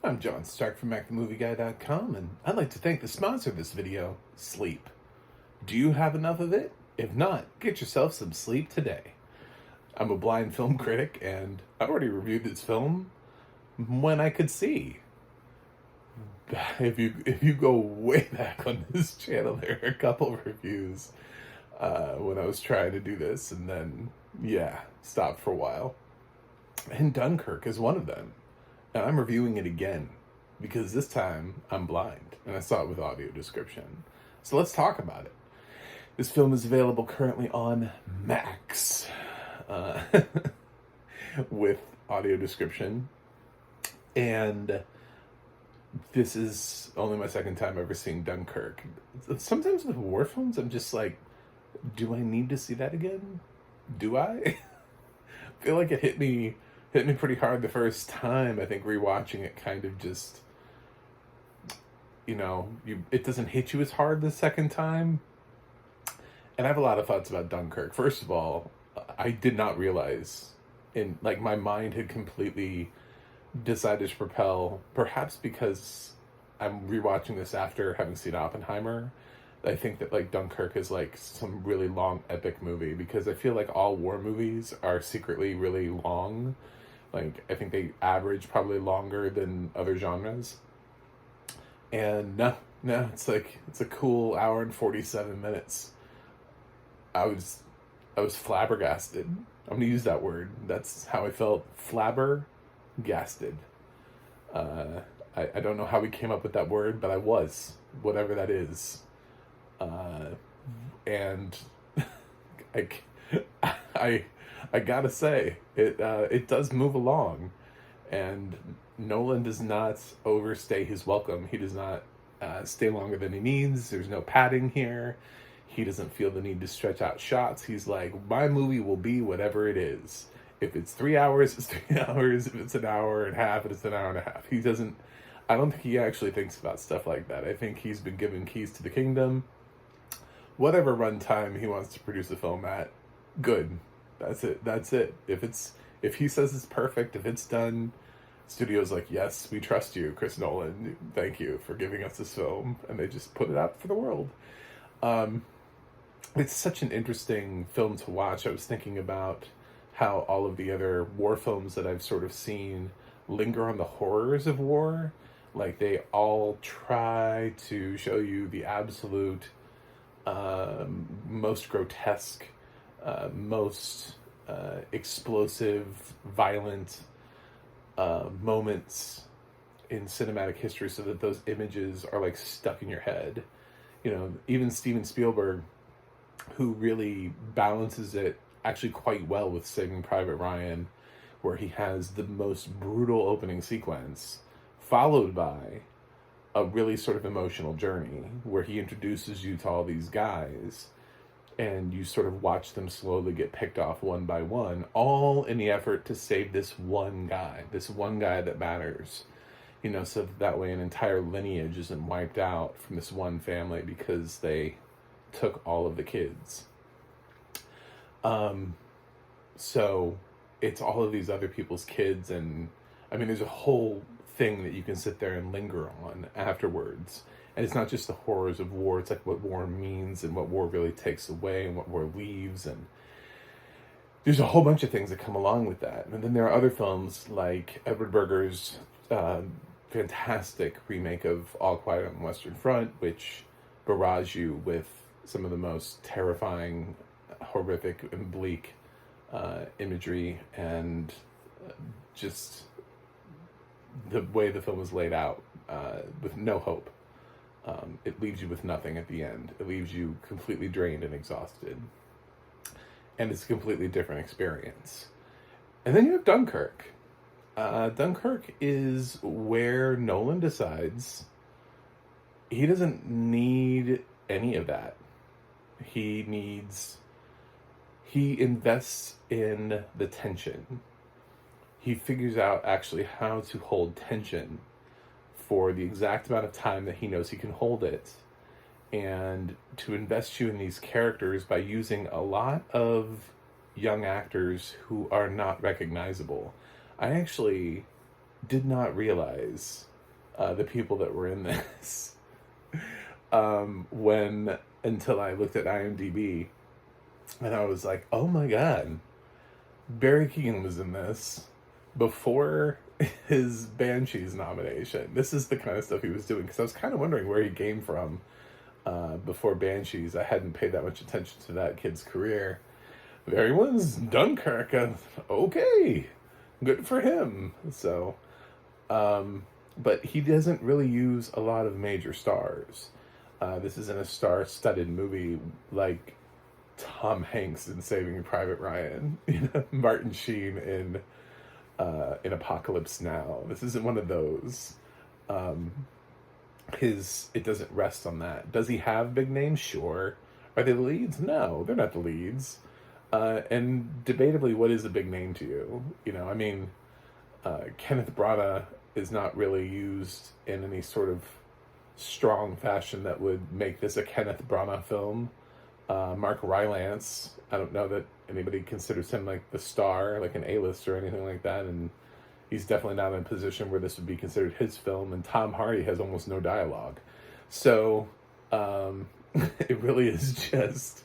I'm John Stark from MacTheMovieGuy.com, and I'd like to thank the sponsor of this video, Sleep. Do you have enough of it? If not, get yourself some sleep today. I'm a blind film critic, and I already reviewed this film when I could see. If you go way back on this channel, there are a couple of reviews when I was trying to do this, and then, stopped for a while. And Dunkirk is one of them. And I'm reviewing it again because this time I'm blind and I saw it with audio description. So let's talk about it. This film is available currently on Max with audio description. And this is only my second time ever seeing Dunkirk. Sometimes with war films, I'm just like, do I need to see that again? Do I? I feel like it hit me pretty hard the first time. I think rewatching it kind of just, it doesn't hit you as hard the second time. And I have a lot of thoughts about Dunkirk. First of all, I did not realize, my mind had completely decided to propel, perhaps because I'm rewatching this after having seen Oppenheimer. I think that Dunkirk is some really long epic movie, because I feel like all war movies are secretly really long. I think they average probably longer than other genres. And no, it's a cool hour and 47 minutes. I was flabbergasted. I'm gonna use that word. That's how I felt. Flabbergasted. I don't know how we came up with that word, but I was, whatever that is. And I gotta say, it does move along, and Nolan does not overstay his welcome. He does not stay longer than he needs. There's no padding here. He doesn't feel the need to stretch out shots. He's like, my movie will be whatever it is. If it's 3 hours, it's 3 hours. If it's an hour and a half, it's an hour and a half. I don't think he actually thinks about stuff like that. I think he's been given keys to the kingdom. Whatever runtime he wants to produce a film at, good. That's it. If he says it's perfect, if it's done, studio's like, yes, we trust you, Chris Nolan. Thank you for giving us this film. And they just put it out for the world. It's such an interesting film to watch. I was thinking about how all of the other war films that I've sort of seen linger on the horrors of war. They all try to show you the absolute most grotesque, most explosive, violent moments in cinematic history, so that those images are stuck in your head. Even Steven Spielberg, who really balances it actually quite well with Saving Private Ryan, where he has the most brutal opening sequence followed by a really sort of emotional journey where he introduces you to all these guys and you sort of watch them slowly get picked off one by one, all in the effort to save this one guy that matters, so that way an entire lineage isn't wiped out from this one family because they took all of the kids. So it's all of these other people's kids, and there's a whole thing that you can sit there and linger on afterwards. And it's not just the horrors of war, it's what war means and what war really takes away and what war leaves, and there's a whole bunch of things that come along with that. And then there are other films like Edward Berger's fantastic remake of All Quiet on the Western Front, which barrage you with some of the most terrifying, horrific, and bleak imagery, and just the way the film was laid out, with no hope. It leaves you with nothing at the end. It leaves you completely drained and exhausted. And it's a completely different experience. And then you have Dunkirk. Dunkirk is where Nolan decides he doesn't need any of that. He invests in the tension. He figures out actually how to hold tension for the exact amount of time that he knows he can hold it, and to invest you in these characters by using a lot of young actors who are not recognizable. I actually did not realize the people that were in this. When until I looked at IMDb, and I was like, oh my god, Barry Keoghan was in this before his Banshees nomination. This is the kind of stuff he was doing, because I was kind of wondering where he came from before Banshees. I hadn't paid that much attention to that kid's career. Everyone's Dunkirk. Okay, good for him. So, but he doesn't really use a lot of major stars. This isn't a star-studded movie like Tom Hanks in Saving Private Ryan, Martin Sheen in Apocalypse Now. This isn't one of those. It doesn't rest on that. Does he have big names? Sure. Are they the leads? No, they're not the leads. And debatably, what is a big name to you? Kenneth Branagh is not really used in any sort of strong fashion that would make this a Kenneth Branagh film. Mark Rylance, I don't know that anybody considers him like the star, like an A-list or anything like that, and he's definitely not in a position where this would be considered his film, and Tom Hardy has almost no dialogue. So, it really is just,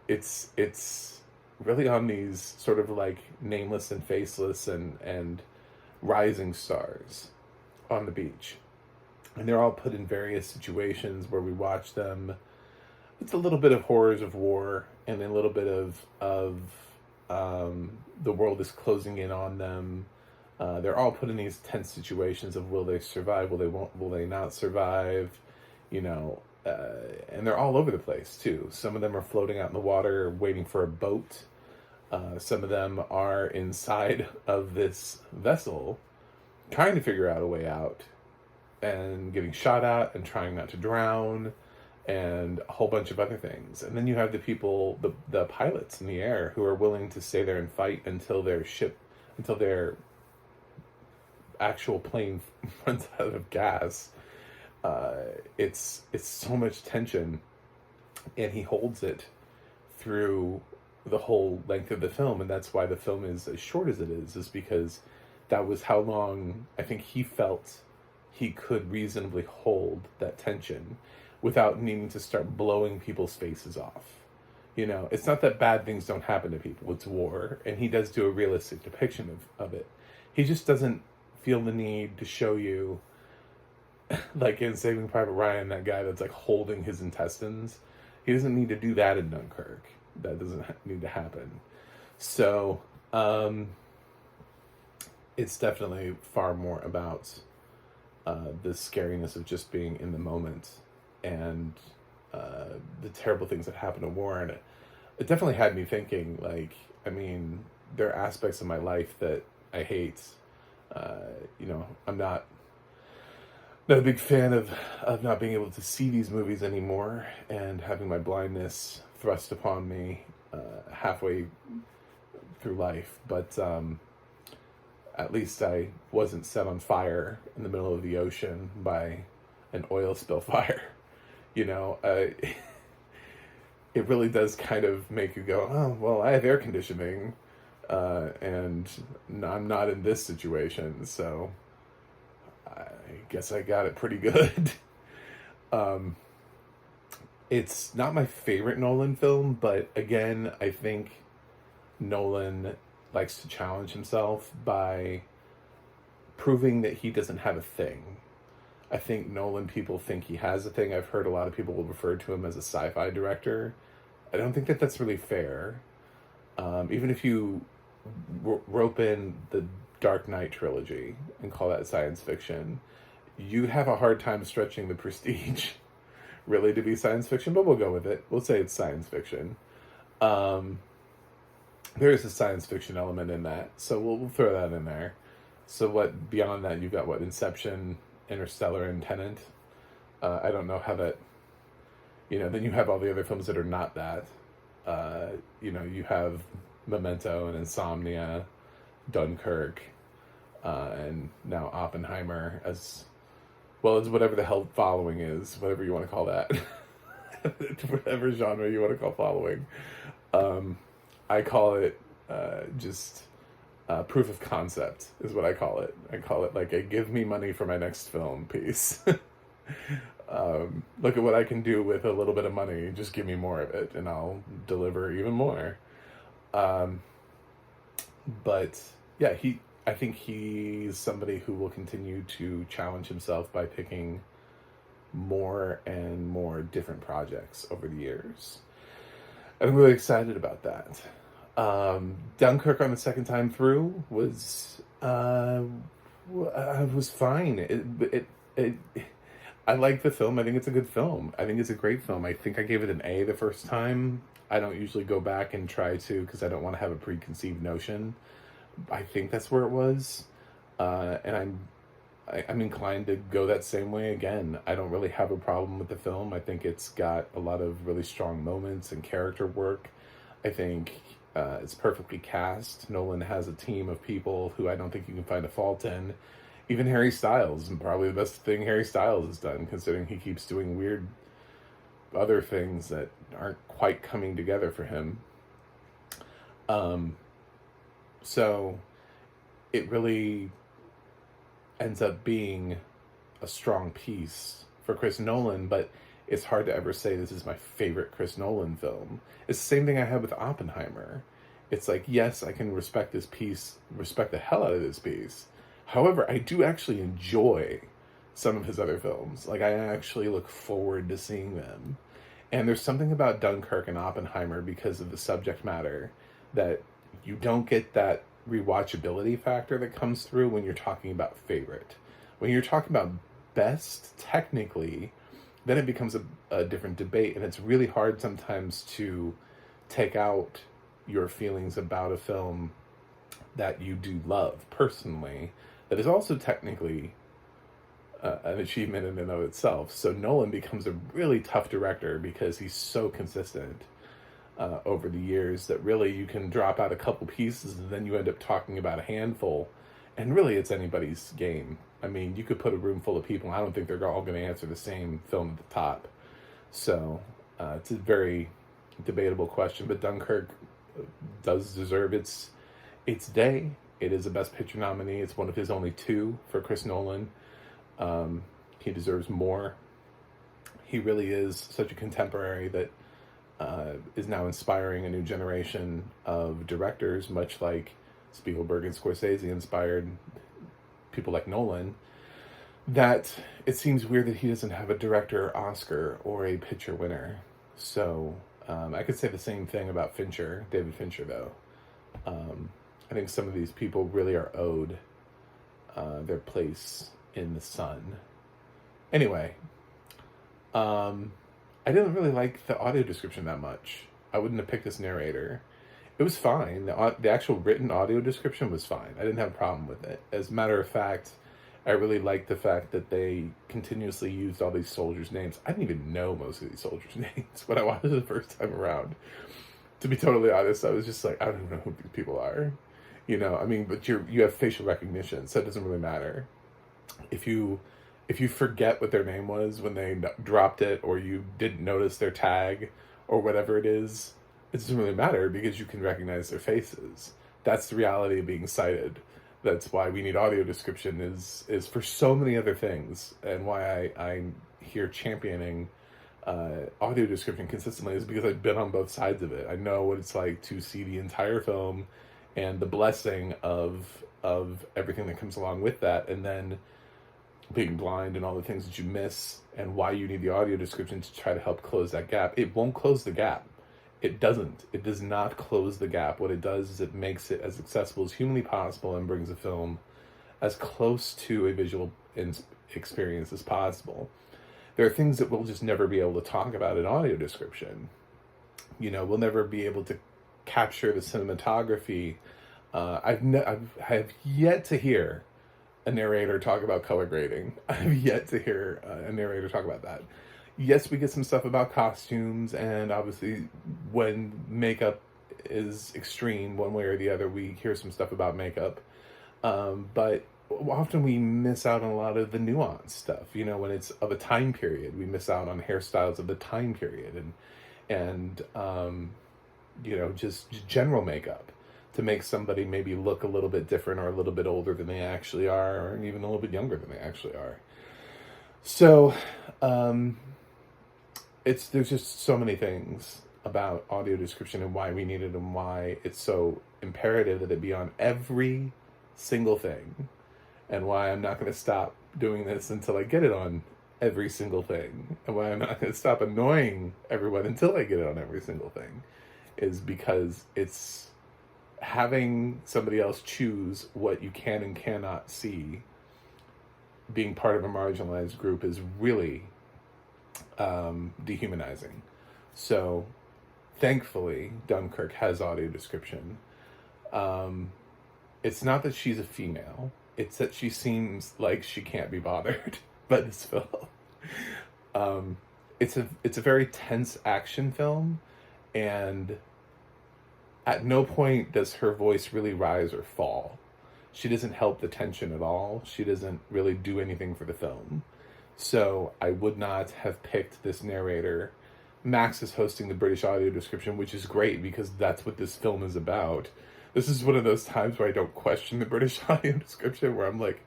it's really on these sort of like nameless and faceless and rising stars on the beach. And they're all put in various situations where we watch them. It's a little bit of horrors of war and a little bit of the world is closing in on them. They're all put in these tense situations of will they survive, will they not survive, and they're all over the place too. Some of them are floating out in the water waiting for a boat. Some of them are inside of this vessel trying to figure out a way out and getting shot at and trying not to drown and a whole bunch of other things. And then you have the people, the pilots in the air who are willing to stay there and fight until their actual plane runs out of gas. It's so much tension, and he holds it through the whole length of the film, and that's why the film is as short as it is because that was how long I think he felt he could reasonably hold that tension without needing to start blowing people's faces off. It's not that bad things don't happen to people. It's war, and he does do a realistic depiction of it. He just doesn't feel the need to show you, like in Saving Private Ryan, that guy that's like holding his intestines. He doesn't need to do that in Dunkirk. That doesn't need to happen. So, it's definitely far more about the scariness of just being in the moment and the terrible things that happen in war. And it definitely had me thinking, there are aspects of my life that I hate. I'm not a big fan of not being able to see these movies anymore and having my blindness thrust upon me halfway through life. But at least I wasn't set on fire in the middle of the ocean by an oil spill fire. It really does kind of make you go, oh, well, I have air conditioning, and I'm not in this situation, so I guess I got it pretty good. It's not my favorite Nolan film, but again, I think Nolan likes to challenge himself by proving that he doesn't have a thing. I think Nolan people think he has a thing. I've heard a lot of people will refer to him as a sci-fi director. I don't think that that's really fair. Even if you rope in the Dark Knight trilogy and call that science fiction, you have a hard time stretching the Prestige really to be science fiction, but we'll go with it. We'll say it's science fiction. There is a science fiction element in that, so we'll throw that in there. So what, beyond that, you've got what, Inception, Interstellar, and Tenet. I don't know how that, then you have all the other films that are not that. You have Memento and Insomnia, Dunkirk, and now Oppenheimer, as well as whatever the hell following is, whatever you want to call that. Whatever genre you want to call following. I call it just proof of concept is what I call it. I call it like a give me money for my next film piece. Look at what I can do with a little bit of money. Just give me more of it, and I'll deliver even more. But yeah, I think he's somebody who will continue to challenge himself by picking more and more different projects over the years. I'm really excited about that. Dunkirk on the second time through was fine. I like the film. I think it's a good film. I think it's a great film. I think I gave it an A the first time. I don't usually go back and try to, because I don't want to have a preconceived notion. I think that's where it was, and I'm inclined to go that same way again. I don't really have a problem with the film. I think it's got a lot of really strong moments and character work. I think it's perfectly cast. Nolan has a team of people who I don't think you can find a fault in. Even Harry Styles, and probably the best thing Harry Styles has done, considering he keeps doing weird other things that aren't quite coming together for him. So it really ends up being a strong piece for Chris Nolan, but it's hard to ever say this is my favorite Chris Nolan film. It's the same thing I had with Oppenheimer. It's like, yes, I can respect this piece, respect the hell out of this piece. However, I do actually enjoy some of his other films. Like, I actually look forward to seeing them. And there's something about Dunkirk and Oppenheimer, because of the subject matter, that you don't get that rewatchability factor that comes through when you're talking about favorite. When you're talking about best, technically, then it becomes a different debate, and it's really hard sometimes to take out your feelings about a film that you do love personally, that is also technically an achievement in and of itself. So Nolan becomes a really tough director because he's so consistent over the years that really you can drop out a couple pieces and then you end up talking about a handful, and really it's anybody's game. I mean, you could put a room full of people, and I don't think they're all going to answer the same film at the top. So it's a very debatable question, but Dunkirk does deserve its day. It is a Best Picture nominee. It's one of his only two for Chris Nolan. He deserves more. He really is such a contemporary that is now inspiring a new generation of directors, much like Spielberg and Scorsese inspired people like Nolan, that it seems weird that he doesn't have a director Oscar or a picture winner. So I could say the same thing about David Fincher, though. I think some of these people really are owed their place in the sun. Anyway, I didn't really like the audio description that much. I wouldn't have picked this narrator. It was fine. The actual written audio description was fine. I didn't have a problem with it. As a matter of fact, I really liked the fact that they continuously used all these soldiers' names. I didn't even know most of these soldiers' names when I watched it the first time around. To be totally honest, I was just like, I don't even know who these people are. You know, I mean, but you have facial recognition, so it doesn't really matter. If you forget what their name was when they dropped it, or you didn't notice their tag, or whatever it is, it doesn't really matter because you can recognize their faces. That's the reality of being sighted. That's why we need audio description is for so many other things, and why I'm here championing audio description consistently is because I've been on both sides of it. I know what it's like to see the entire film and the blessing of everything that comes along with that, and then being blind and all the things that you miss, and why you need the audio description to try to help close that gap. It won't close the gap. It doesn't. It does not close the gap. What it does is it makes it as accessible as humanly possible and brings a film as close to a visual experience as possible. There are things that we'll just never be able to talk about in audio description. You know, we'll never be able to capture the cinematography. I have yet to hear a narrator talk about color grading. I've yet to hear a narrator talk about that. Yes, we get some stuff about costumes, and obviously when makeup is extreme one way or the other, we hear some stuff about makeup. But often we miss out on a lot of the nuanced stuff. You know, when it's of a time period, we miss out on hairstyles of the time period, and you know, just general makeup. to make somebody maybe look a little bit different or a little bit older than they actually are, or even a little bit younger than they actually are. So, there's just so many things about audio description and why we need it and why it's so imperative that it be on every single thing, and why I'm not going to stop doing this until I get it on every single thing, and why I'm not going to stop annoying everyone until I get it on every single thing, is because it's having somebody else choose what you can and cannot see. Being part of a marginalized group is really dehumanizing. So thankfully Dunkirk has audio description. It's not that she's a female, it's that she seems like she can't be bothered by this film. It's a very tense action film, and at no point does her voice really rise or fall. She doesn't help the tension at all. She doesn't really do anything for the film. So I would not have picked this narrator. Max is hosting the British audio description, which is great because that's what this film is about. This is one of those times where I don't question the British audio description, where I'm like,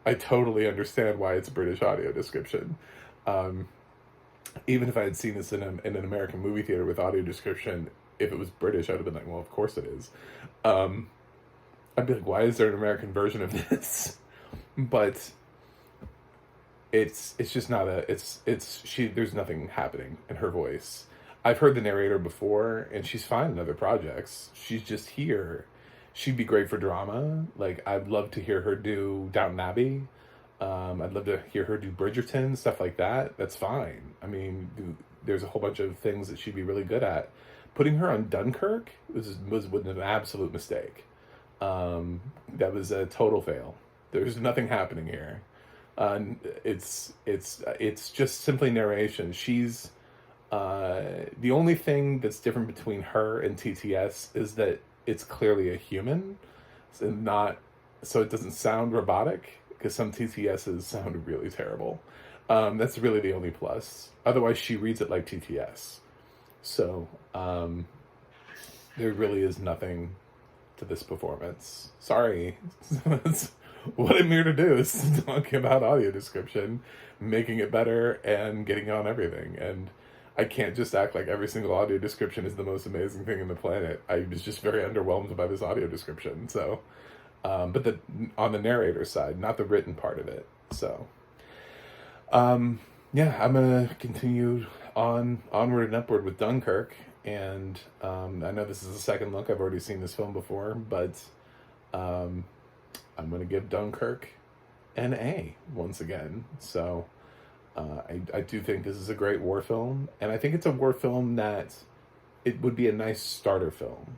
I totally understand why it's a British audio description. Even if I had seen this in an American movie theater with audio description, if it was British, I'd have been like, well, of course it is. I'd be like, why is there an American version of this? But it's just not there's nothing happening in her voice. I've heard the narrator before, and she's fine in other projects. She's just here. She'd be great for drama. Like, I'd love to hear her do Downton Abbey. I'd love to hear her do Bridgerton, stuff like that. That's fine. I mean, there's a whole bunch of things that she'd be really good at. Putting her on Dunkirk was an absolute mistake. That was a total fail. There's nothing happening here. It's just simply narration. She's the only thing that's different between her and TTS is that it's clearly a human, and not so it doesn't sound robotic, because some TTSs sound really terrible. That's really the only plus. Otherwise, she reads it like TTS. So there really is nothing to this performance. Sorry. That's what I'm here to do, is talking about audio description, making it better, and getting on everything. And I can't just act like every single audio description is the most amazing thing in the planet. I was just very underwhelmed by this audio description. So, but on the narrator side, not the written part of it. So, yeah, I'm gonna continue onward and upward with Dunkirk. And I know this is the second look. I've already seen this film before, but I'm going to give Dunkirk an A once again. So I do think this is a great war film, and I think it's a war film that it would be a nice starter film.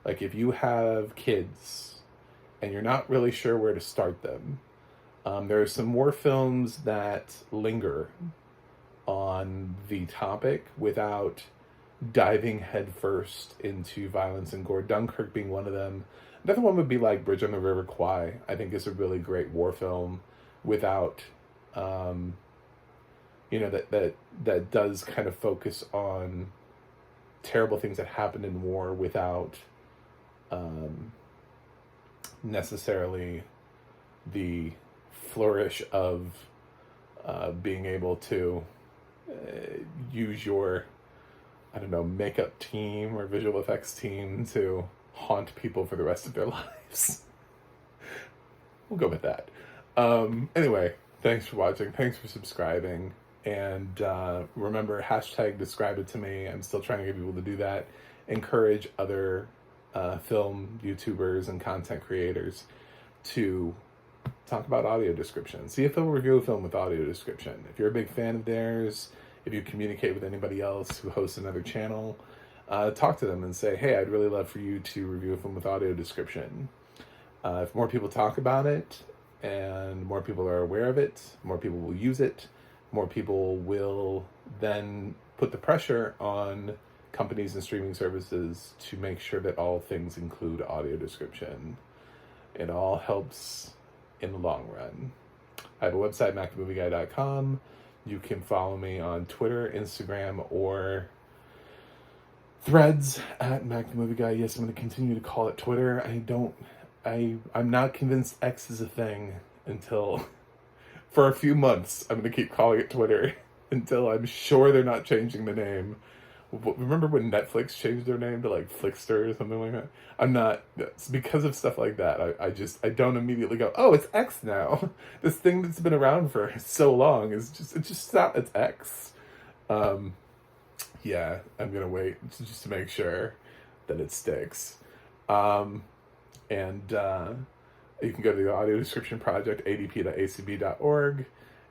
Like, if you have kids and you're not really sure where to start them, there are some war films that linger on the topic without diving headfirst into violence and gore. Dunkirk being one of them. Another one would be like Bridge on the River Kwai. I think is a really great war film without, that does kind of focus on terrible things that happened in war without necessarily the flourish of being able to use your, I don't know, makeup team or visual effects team to haunt people for the rest of their lives. We'll go with that. Anyway, thanks for watching. Thanks for subscribing. And remember, #describe it to me. I'm still trying to get people to do that. Encourage other film YouTubers and content creators to talk about audio description. See if they'll review a film with audio description. If you're a big fan of theirs, if you communicate with anybody else who hosts another channel, talk to them and say, hey, I'd really love for you to review a film with audio description. If more people talk about it and more people are aware of it, more people will use it, more people will then put the pressure on companies and streaming services to make sure that all things include audio description. It all helps in the long run. I have a website, macthemovieguy.com. You can follow me on Twitter, Instagram, or Threads at Mac the Movie Guy. Yes, I'm going to continue to call it Twitter. I'm not convinced X is a thing until, for a few months, I'm going to keep calling it Twitter until I'm sure they're not changing the name. Remember when Netflix changed their name to like Flickster or something like that? I'm not, it's because of stuff like that. I don't immediately go, oh, it's X now. This thing that's been around for so long it's not, it's X. Yeah, I'm gonna wait just to make sure that it sticks. And you can go to the audio description project, adp.acb.org.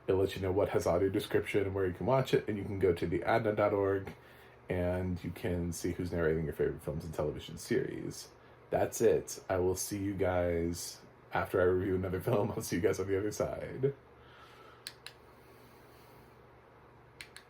It'll let you know what has audio description and where you can watch it. And you can go to the ADNA.org and you can see who's narrating your favorite films and television series. That's it. I will see you guys after I review another film. I'll see you guys on the other side.